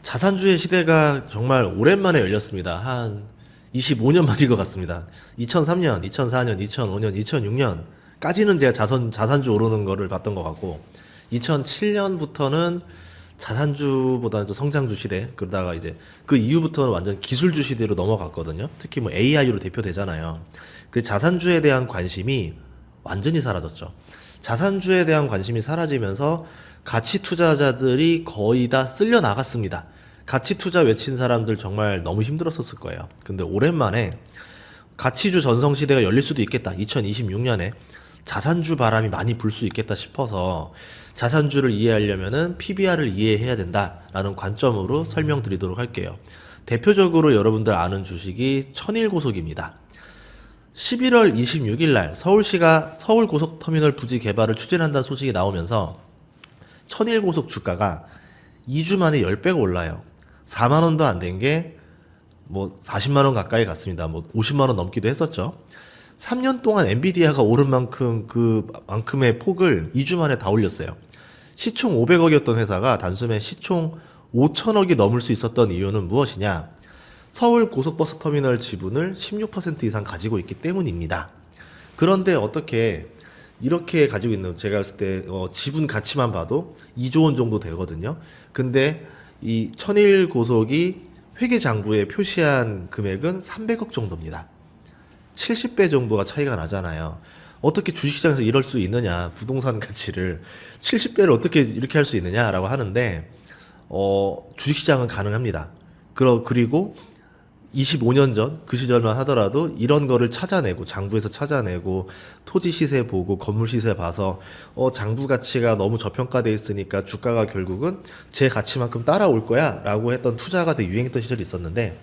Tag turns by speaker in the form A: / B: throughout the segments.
A: 자산주의 시대가 정말 오랜만에 열렸습니다. 한 25년 만인 것 같습니다. 2003년, 2004년, 2005년, 2006년까지는 제가 자산주 오르는 거를 봤던 것 같고, 2007년부터는 자산주보다는 좀 성장주 시대, 그러다가 이제 그 이후부터는 완전 기술주 시대로 넘어갔거든요. 특히 뭐 AI로 대표되잖아요. 그 자산주에 대한 관심이 완전히 사라졌죠. 자산주에 대한 관심이 사라지면서 가치 투자자들이 거의 다 쓸려 나갔습니다. 가치 투자 외친 사람들 정말 너무 힘들었었을 거예요. 근데 오랜만에 가치주 전성 시대가 열릴 수도 있겠다. 2026년에 자산주 바람이 많이 불 수 있겠다 싶어서 자산주를 이해하려면은 PBR을 이해해야 된다라는 관점으로 설명드리도록 할게요. 대표적으로 여러분들 아는 주식이 천일고속입니다. 11월 26일 날 서울시가 서울고속터미널 부지 개발을 추진한다는 소식이 나오면서 천일고속 주가가 2주 만에 10배가 올라요. 4만 원도 안 된 게 뭐 40만 원 가까이 갔습니다. 뭐 50만 원 넘기도 했었죠. 3년 동안 엔비디아가 오른 만큼 그만큼의 폭을 2주 만에 다 올렸어요. 시총 500억이었던 회사가 단숨에 시총 5천억이 넘을 수 있었던 이유는 무엇이냐? 서울 고속버스 터미널 지분을 16% 이상 가지고 있기 때문입니다. 그런데 어떻게 이렇게 가지고 있는, 제가 봤을 때 지분 가치만 봐도 2조 원 정도 되거든요. 근데 이 천일 고속이 회계장부에 표시한 금액은 300억 정도입니다. 70배 정도가 차이가 나잖아요. 어떻게 주식시장에서 이럴 수 있느냐, 부동산 가치를 70배를 어떻게 이렇게 할 수 있느냐라고 하는데, 주식시장은 가능합니다. 그리고 25년 전 그 시절만 하더라도 이런 거를 찾아내고, 장부에서 찾아내고, 토지 시세 보고, 건물 시세 봐서 장부 가치가 너무 저평가돼 있으니까 주가가 결국은 제 가치만큼 따라올 거야 라고 했던 투자가 되게 유행했던 시절이 있었는데,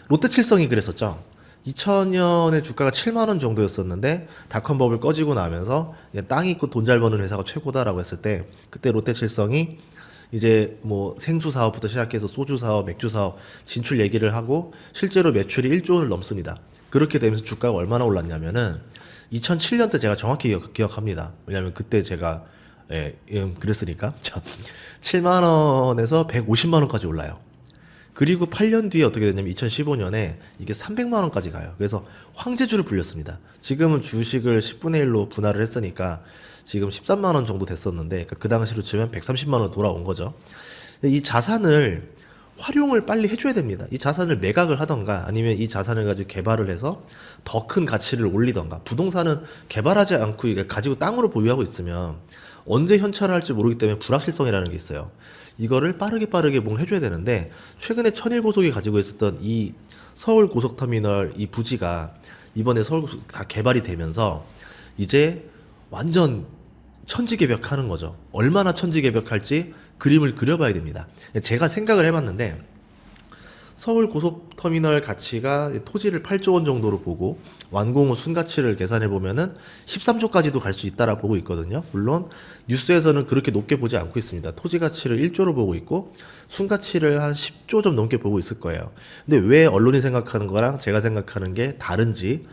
A: 롯데칠성이 그랬었죠. 2000년에 주가가 7만 원 정도였었는데 닷컴 버블 꺼지고 나면서 땅 있고 돈 잘 버는 회사가 최고다라고 했을 때, 그때 롯데칠성이 이제 뭐 생수 사업부터 시작해서 소주 사업, 맥주 사업 진출 얘기를 하고 실제로 매출이 1조 원을 넘습니다. 그렇게 되면서 주가가 얼마나 올랐냐면은 2007년 때 제가 정확히 기억합니다. 왜냐면 그때 제가 그랬으니까 7만 원에서 150만 원까지 올라요. 그리고 8년 뒤에 어떻게 됐냐면 2015년에 이게 300만 원까지 가요. 그래서 황제주를 불렸습니다. 지금은 주식을 10분의 1로 분할을 했으니까 지금 13만 원 정도 됐었는데, 그러니까 그 당시로 치면 130만 원 돌아온 거죠. 근데 이 자산을 활용을 빨리 해줘야 됩니다. 이 자산을 매각을 하던가 아니면 이 자산을 가지고 개발을 해서 더 큰 가치를 올리던가. 부동산은 개발하지 않고 이게 가지고 땅으로 보유하고 있으면 언제 현찰을 할지 모르기 때문에 불확실성이라는 게 있어요. 이거를 빠르게 뭘 해줘야 되는데, 최근에 천일고속이 가지고 있었던 이 서울고속터미널 이 부지가 이번에 서울고속 다 개발이 되면서 이제 완전 천지개벽하는 거죠. 얼마나 천지개벽할지 그림을 그려봐야 됩니다. 제가 생각을 해봤는데, 서울 고속터미널 가치가 토지를 8조 원 정도로 보고 완공 후 순가치를 계산해 보면은 13조까지도 갈 수 있다라 보고 있거든요. 물론 뉴스에서는 그렇게 높게 보지 않고 있습니다. 토지 가치를 1조로 보고 있고 순가치를 한 10조 좀 넘게 보고 있을 거예요. 근데 왜 언론이 생각하는 거랑 제가 생각하는 게 다른지,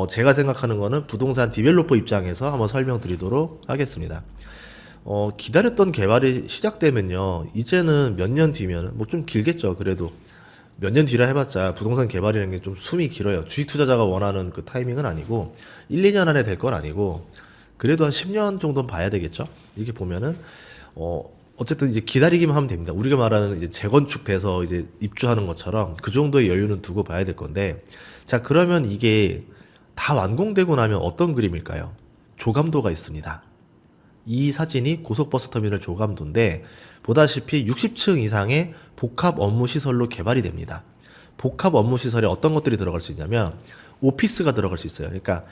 A: 제가 생각하는 거는 부동산 디벨로퍼 입장에서 한번 설명드리도록 하겠습니다. 기다렸던 개발이 시작되면요, 이제는 몇 년 뒤면, 뭐 좀 길겠죠. 그래도 몇 년 뒤라 해봤자 부동산 개발이라는 게 좀 숨이 길어요. 주식 투자자가 원하는 그 타이밍은 아니고 1, 2년 안에 될 건 아니고 그래도 한 10년 정도는 봐야 되겠죠. 이렇게 보면은 어쨌든 이제 기다리기만 하면 됩니다. 우리가 말하는 이제 재건축돼서 이제 입주하는 것처럼 그 정도의 여유는 두고 봐야 될 건데, 자, 그러면 이게 다 완공되고 나면 어떤 그림일까요? 조감도가 있습니다. 이 사진이 고속버스 터미널 조감도인데, 보다시피 60층 이상의 복합 업무 시설로 개발이 됩니다. 복합 업무 시설에 어떤 것들이 들어갈 수 있냐면 오피스가 들어갈 수 있어요. 그러니까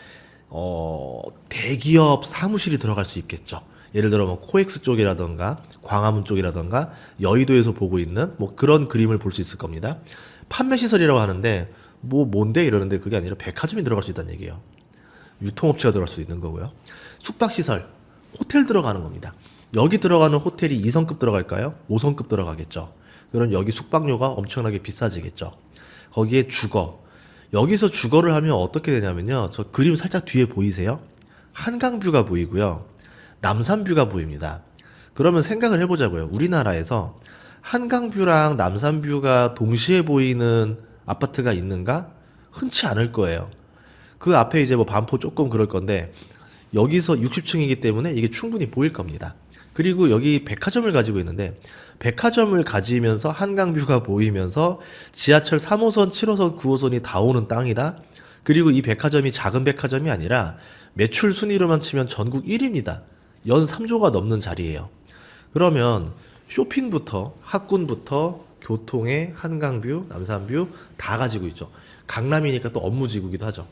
A: 대기업 사무실이 들어갈 수 있겠죠. 예를 들어 뭐 코엑스 쪽이라던가 광화문 쪽이라던가 여의도에서 보고 있는 뭐 그런 그림을 볼 수 있을 겁니다. 판매 시설이라고 하는데 뭔데 이러는데, 그게 아니라 백화점이 들어갈 수 있다는 얘기예요. 유통업체가 들어갈 수 있는 거고요. 숙박시설, 호텔 들어가는 겁니다. 여기 들어가는 호텔이 2성급 들어갈까요? 5성급 들어가겠죠. 그럼 여기 숙박료가 엄청나게 비싸지겠죠. 거기에 주거. 여기서 주거를 하면 어떻게 되냐면요, 저 그림 살짝 뒤에 보이세요? 한강뷰가 보이고요, 남산뷰가 보입니다. 그러면 생각을 해보자고요. 우리나라에서 한강뷰랑 남산뷰가 동시에 보이는 아파트가 있는가? 흔치 않을 거예요. 그 앞에 이제 뭐 반포 조금 그럴 건데 여기서 60층이기 때문에 이게 충분히 보일 겁니다. 그리고 여기 백화점을 가지고 있는데 백화점을 가지면서 한강뷰가 보이면서 지하철 3호선, 7호선, 9호선이 다 오는 땅이다. 그리고 이 백화점이 작은 백화점이 아니라 매출 순위로만 치면 전국 1위입니다. 연 3조가 넘는 자리예요. 그러면 쇼핑부터 학군부터 교통에 한강뷰, 남산뷰 다 가지고 있죠. 강남이니까 또 업무지구기도 하죠.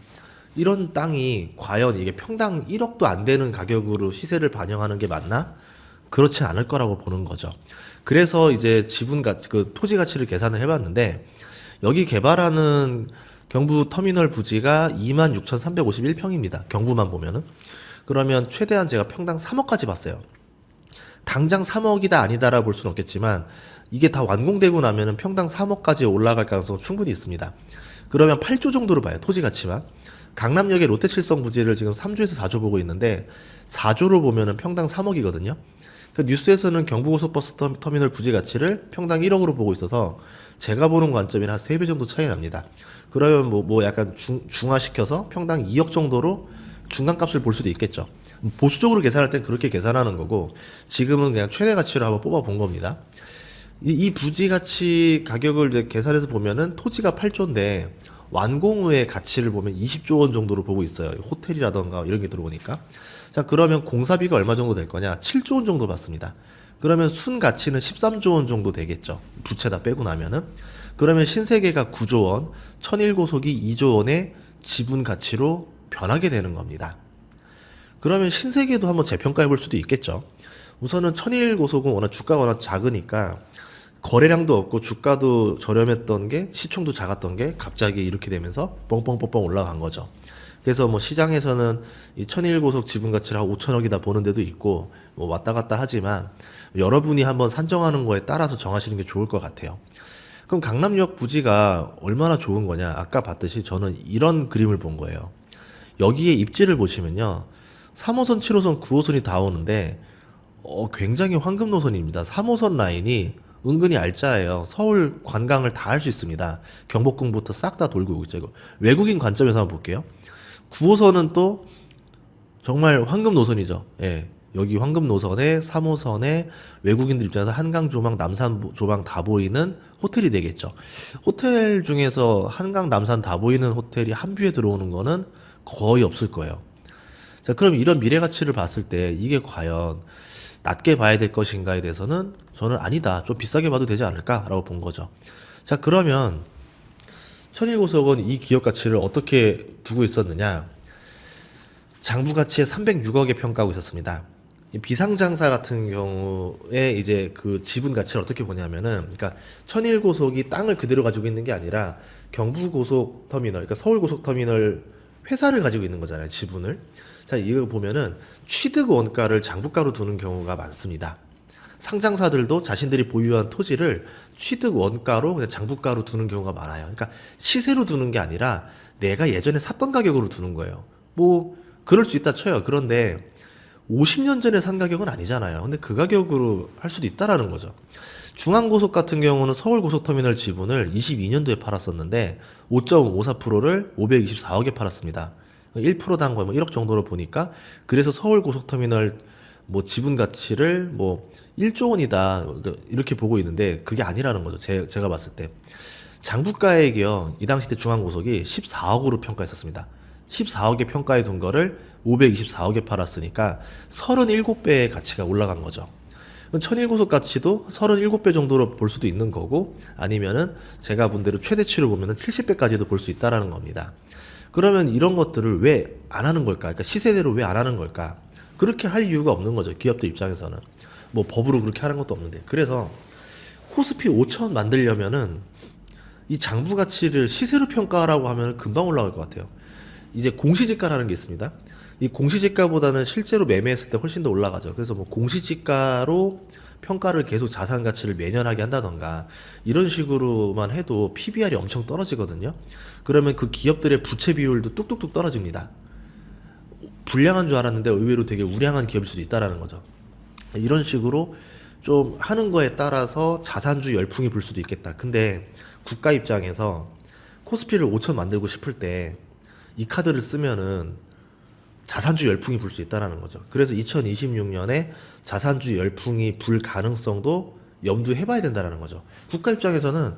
A: 이런 땅이 과연 이게 평당 1억도 안 되는 가격으로 시세를 반영하는 게 맞나? 그렇지 않을 거라고 보는 거죠. 그래서 이제 그 토지 가치를 계산을 해봤는데 여기 개발하는 경부 터미널 부지가 26,351평입니다. 경부만 보면은. 그러면 최대한 제가 평당 3억까지 봤어요. 당장 3억이다 아니다라 볼 수는 없겠지만 이게 다 완공되고 나면은 평당 3억까지 올라갈 가능성은 충분히 있습니다. 그러면 8조 정도로 봐요. 토지 가치만. 강남역의 롯데칠성 부지를 지금 3조에서 4조 보고 있는데 4조로 보면은 평당 3억이거든요. 그 뉴스에서는 경부고속버스 터미널 부지 가치를 평당 1억으로 보고 있어서 제가 보는 관점이랑 한 3배 정도 차이 납니다. 그러면 뭐 약간 중화시켜서 평당 2억 정도로 중간값을 볼 수도 있겠죠. 보수적으로 계산할 땐 그렇게 계산하는 거고 지금은 그냥 최대 가치로 한번 뽑아 본 겁니다. 이 부지 가치 가격을 이제 계산해서 보면은 토지가 8조인데 완공 후의 가치를 보면 20조 원 정도로 보고 있어요. 호텔이라던가 이런 게 들어오니까. 자, 그러면 공사비가 얼마 정도 될 거냐? 7조 원 정도 받습니다. 그러면 순 가치는 13조 원 정도 되겠죠. 부채 다 빼고 나면은. 그러면 신세계가 9조 원, 천일고속이 2조 원의 지분 가치로 변하게 되는 겁니다. 그러면 신세계도 한번 재평가해 볼 수도 있겠죠. 우선은 천일고속은 주가가 워낙 작으니까 거래량도 없고 주가도 저렴했던 게 시총도 작았던 게 갑자기 이렇게 되면서 뻥뻥뻥뻥 올라간 거죠. 그래서 뭐 시장에서는 이 천일고속 지분 가치를 한 5천억이다 보는 데도 있고 뭐 왔다 갔다 하지만 여러분이 한번 산정하는 거에 따라서 정하시는 게 좋을 것 같아요. 그럼 강남역 부지가 얼마나 좋은 거냐? 아까 봤듯이 저는 이런 그림을 본 거예요. 여기에 입지를 보시면요. 3호선, 7호선, 9호선이 다 오는데 굉장히 황금 노선입니다. 3호선 라인이 은근히 알짜예요. 서울 관광을 다 할 수 있습니다. 경복궁부터 싹 다 돌고 오고 있죠. 이거 외국인 관점에서 한번 볼게요. 9호선은 또 정말 황금 노선이죠. 예. 여기 황금 노선에 3호선에 외국인들 입장에서 한강 조망, 남산 조망 다 보이는 호텔이 되겠죠. 호텔 중에서 한강, 남산 다 보이는 호텔이 한 뷰에 들어오는 거는 거의 없을 거예요. 자, 그럼 이런 미래 가치를 봤을 때 이게 과연 낮게 봐야 될 것인가에 대해서는 저는 아니다. 좀 비싸게 봐도 되지 않을까라고 본 거죠. 자, 그러면 천일고속은 이 기업 가치를 어떻게 두고 있었느냐? 장부 가치에 306억에 평가하고 있었습니다. 비상장사 같은 경우에 이제 그 지분 가치를 어떻게 보냐면은, 그러니까 천일고속이 땅을 그대로 가지고 있는 게 아니라 경부고속터미널, 그러니까 서울고속터미널 회사를 가지고 있는 거잖아요, 지분을. 자, 이거 보면은 취득 원가를 장부가로 두는 경우가 많습니다. 상장사들도 자신들이 보유한 토지를 취득 원가로 그냥 장부가로 두는 경우가 많아요. 그러니까 시세로 두는 게 아니라 내가 예전에 샀던 가격으로 두는 거예요. 뭐 그럴 수 있다 쳐요. 그런데 50년 전에 산 가격은 아니잖아요. 근데 그 가격으로 할 수도 있다라는 거죠. 중앙고속 같은 경우는 서울고속터미널 지분을 22년도에 팔았었는데 5.54%를 524억에 팔았습니다. 1%당 거의 뭐 1억 정도로 보니까 그래서 서울고속터미널 뭐 지분 가치를 뭐 1조 원이다 이렇게 보고 있는데 그게 아니라는 거죠. 제가 봤을 때 장부가액이요. 이 당시 때 중앙고속이 14억으로 평가했었습니다. 14억에 평가해 둔 거를 524억에 팔았으니까 37배의 가치가 올라간 거죠. 천일고속 가치도 37배 정도로 볼 수도 있는 거고 아니면은 제가 본 대로 최대치로 보면은 70배까지도 볼 수 있다라는 겁니다. 그러면 이런 것들을 왜 안 하는 걸까? 그러니까 시세대로 왜 안 하는 걸까? 그렇게 할 이유가 없는 거죠. 기업들 입장에서는. 뭐 법으로 그렇게 하는 것도 없는데. 그래서 코스피 5천 만들려면은 이 장부 가치를 시세로 평가하라고 하면 금방 올라갈 것 같아요. 이제 공시지가라는 게 있습니다. 이 공시지가보다는 실제로 매매했을 때 훨씬 더 올라가죠. 그래서 뭐 공시지가로 평가를 계속 자산 가치를 매년 하게 한다던가 이런 식으로만 해도 PBR이 엄청 떨어지거든요. 그러면 그 기업들의 부채 비율도 뚝뚝뚝 떨어집니다. 불량한 줄 알았는데 의외로 되게 우량한 기업일 수도 있다라는 거죠. 이런 식으로 좀 하는 거에 따라서 자산주 열풍이 불 수도 있겠다. 근데 국가 입장에서 코스피를 5천 만들고 싶을 때 이 카드를 쓰면은 자산주 열풍이 불 수 있다는 거죠. 그래서 2026년에 자산주 열풍이 불 가능성도 염두해 봐야 된다는 거죠. 국가 입장에서는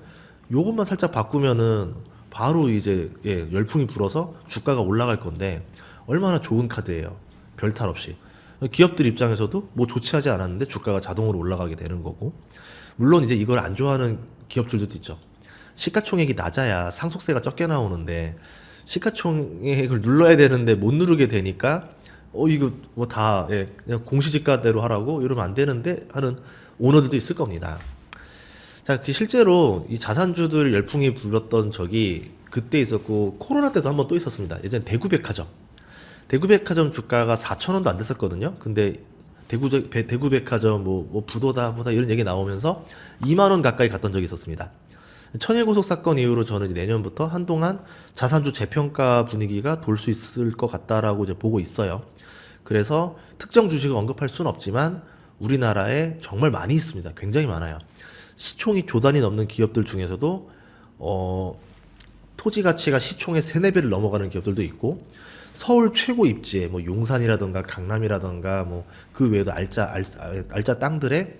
A: 요것만 살짝 바꾸면은 바로 이제 열풍이 불어서 주가가 올라갈 건데 얼마나 좋은 카드예요. 별탈 없이. 기업들 입장에서도 뭐 좋지 하지 않았는데 주가가 자동으로 올라가게 되는 거고. 물론 이제 이걸 안 좋아하는 기업들도 있죠. 시가총액이 낮아야 상속세가 적게 나오는데 시가총액을 눌러야 되는데 못 누르게 되니까 이거 뭐 다 그냥 공시지가대로 하라고 이러면 안 되는데 하는 오너들도 있을 겁니다. 자, 실제로 이 자산주들 열풍이 불었던 적이 그때 있었고 코로나 때도 한번 또 있었습니다. 예전에 대구백화점. 대구백화점 주가가 4,000원도 안 됐었거든요. 근데 대구백화점 뭐 부도다 뭐다 이런 얘기 나오면서 2만 원 가까이 갔던 적이 있었습니다. 천일고속 사건 이후로 저는 이제 내년부터 한동안 자산주 재평가 분위기가 돌 수 있을 것 같다라고 이제 보고 있어요. 그래서 특정 주식을 언급할 수는 없지만 우리나라에 정말 많이 있습니다. 굉장히 많아요. 시총이 조단위 넘는 기업들 중에서도 토지 가치가 시총의 3, 4배를 넘어가는 기업들도 있고 서울 최고 입지에 뭐 용산이라던가 강남이라던가 뭐 그 외에도 알짜 땅들에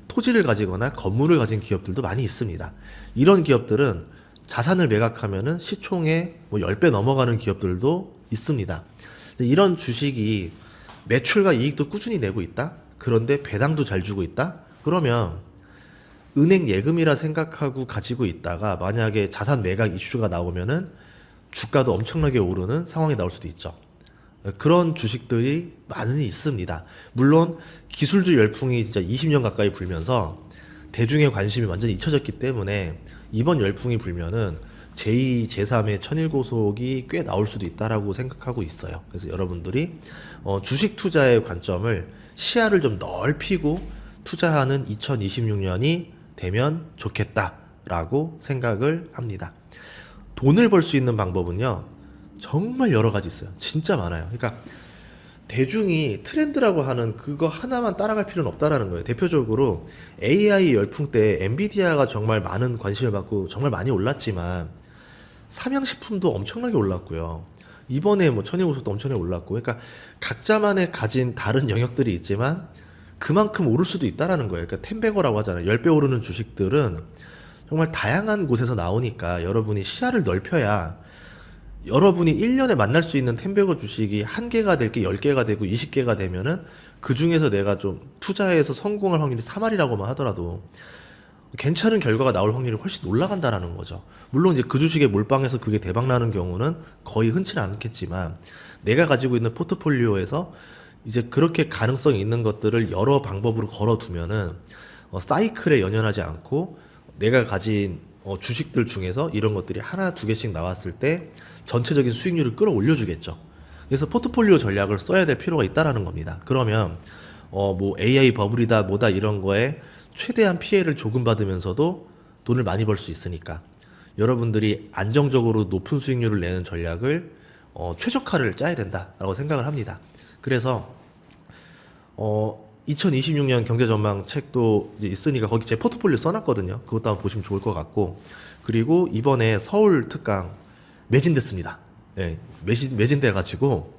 A: 토지를 가지거나 건물을 가진 기업들도 많이 있습니다. 이런 기업들은 자산을 매각하면은 시총의 뭐 10배 넘어가는 기업들도 있습니다. 이런 주식이 매출과 이익도 꾸준히 내고 있다? 그런데 배당도 잘 주고 있다? 그러면 은행 예금이라 생각하고 가지고 있다가 만약에 자산 매각 이슈가 나오면은 주가도 엄청나게 오르는 상황이 나올 수도 있죠. 그런 주식들이 많이 있습니다. 물론 기술주 열풍이 진짜 20년 가까이 불면서 대중의 관심이 완전히 잊혀졌기 때문에 이번 열풍이 불면은 제2, 제3의 천일고속이 꽤 나올 수도 있다라고 생각하고 있어요. 그래서 여러분들이 주식 투자의 관점을 시야를 좀 넓히고 투자하는 2026년이 되면 좋겠다라고 생각을 합니다. 돈을 벌 수 있는 방법은요, 정말 여러 가지 있어요. 진짜 많아요. 그러니까 대중이 트렌드라고 하는 그거 하나만 따라갈 필요는 없다라는 거예요. 대표적으로 AI 열풍 때 엔비디아가 정말 많은 관심을 받고 정말 많이 올랐지만 삼양식품도 엄청나게 올랐고요. 이번에 뭐 천일고속도 엄청나게 올랐고, 그러니까 각자만의 가진 다른 영역들이 있지만 그만큼 오를 수도 있다라는 거예요. 그러니까 텐베거라고 하잖아요. 10배 오르는 주식들은 정말 다양한 곳에서 나오니까 여러분이 시야를 넓혀야 여러분이 1년에 만날 수 있는 텐베거 주식이 1개가 될 게 10개가 되고 20개가 되면은 그 중에서 내가 좀 투자해서 성공할 확률이 3할이라고만 하더라도 괜찮은 결과가 나올 확률이 훨씬 올라간다라는 거죠. 물론 이제 그 주식에 몰빵해서 그게 대박 나는 경우는 거의 흔치는 않겠지만 내가 가지고 있는 포트폴리오에서 이제 그렇게 가능성이 있는 것들을 여러 방법으로 걸어두면은 사이클에 연연하지 않고 내가 가진 주식들 중에서 이런 것들이 하나 두 개씩 나왔을 때 전체적인 수익률을 끌어올려 주겠죠. 그래서 포트폴리오 전략을 써야 될 필요가 있다라는 겁니다. 그러면 뭐 AI 버블이다 뭐다 이런 거에 최대한 피해를 조금 받으면서도 돈을 많이 벌 수 있으니까 여러분들이 안정적으로 높은 수익률을 내는 전략을 최적화를 짜야 된다라고 생각을 합니다. 그래서 2026년 경제전망 책도 이제 있으니까 거기 제 포트폴리오 써놨거든요. 그것도 한번 보시면 좋을 것 같고, 그리고 이번에 서울 특강 매진됐습니다. 예, 매진돼가지고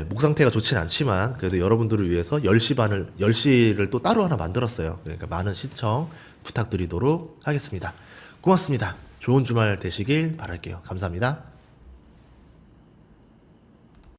A: 목 상태가 좋진 않지만 그래도 여러분들을 위해서 10시를 또 따로 하나 만들었어요. 그러니까 많은 신청 부탁드리도록 하겠습니다. 고맙습니다. 좋은 주말 되시길 바랄게요. 감사합니다.